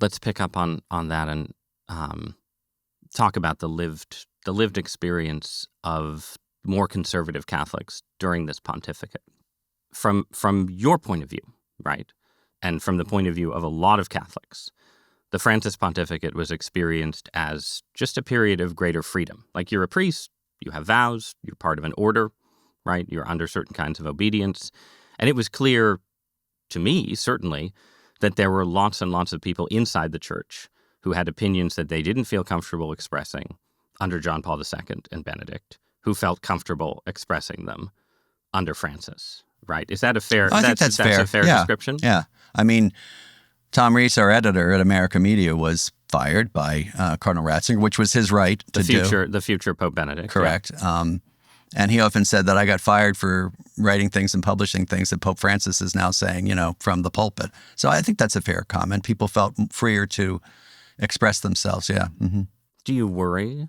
let's pick up on that and talk about the lived experience of more conservative Catholics during this pontificate. From your point of view, right, and from the point of view of a lot of Catholics, the Francis pontificate was experienced as just a period of greater freedom. Like, you're a priest, you have vows, you're part of an order, right? You're under certain kinds of obedience. And it was clear to me, certainly, that there were lots and lots of people inside the church who had opinions that they didn't feel comfortable expressing under John Paul II and Benedict, who felt comfortable expressing them under Francis, right? Is that a fair? I think that's fair. A fair description. Yeah, I mean, Tom Rees, our editor at America Media, was fired by Cardinal Ratzinger, which was his right to do. The future Pope Benedict. Correct. Yeah. And he often said that I got fired for writing things and publishing things that Pope Francis is now saying, from the pulpit. So I think that's a fair comment. People felt freer to express themselves, yeah. Mm-hmm. Do you worry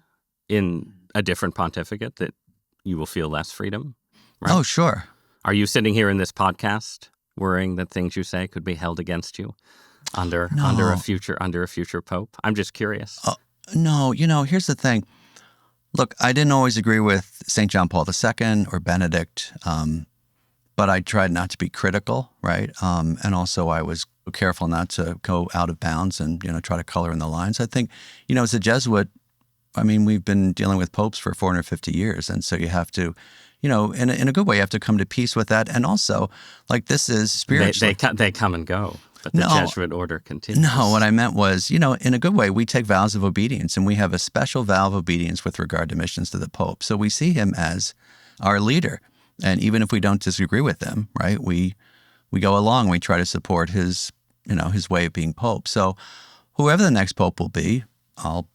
in a different pontificate that you will feel less freedom? Right? Oh, sure. Are you sitting here in this podcast worrying that things you say could be held against you under a future pope? I'm just curious. No, here's the thing. Look, I didn't always agree with St. John Paul II or Benedict, but I tried not to be critical, right? And also I was careful not to go out of bounds and, try to color in the lines. I think, as a Jesuit, we've been dealing with popes for 450 years. And so you have to, in a good way, you have to come to peace with that. And also, this is spiritual. They come and go, but the Jesuit order continues. No, what I meant was, in a good way, we take vows of obedience, and we have a special vow of obedience with regard to missions to the Pope. So we see him as our leader. And even if we don't disagree with him, right, we go along, we try to support his way of being Pope. So whoever the next Pope will be, I'll,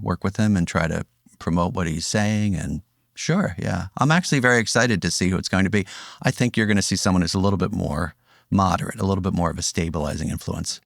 work with him and try to promote what he's saying. And sure, yeah. I'm actually very excited to see who it's going to be. I think you're going to see someone who's a little bit more moderate, a little bit more of a stabilizing influence.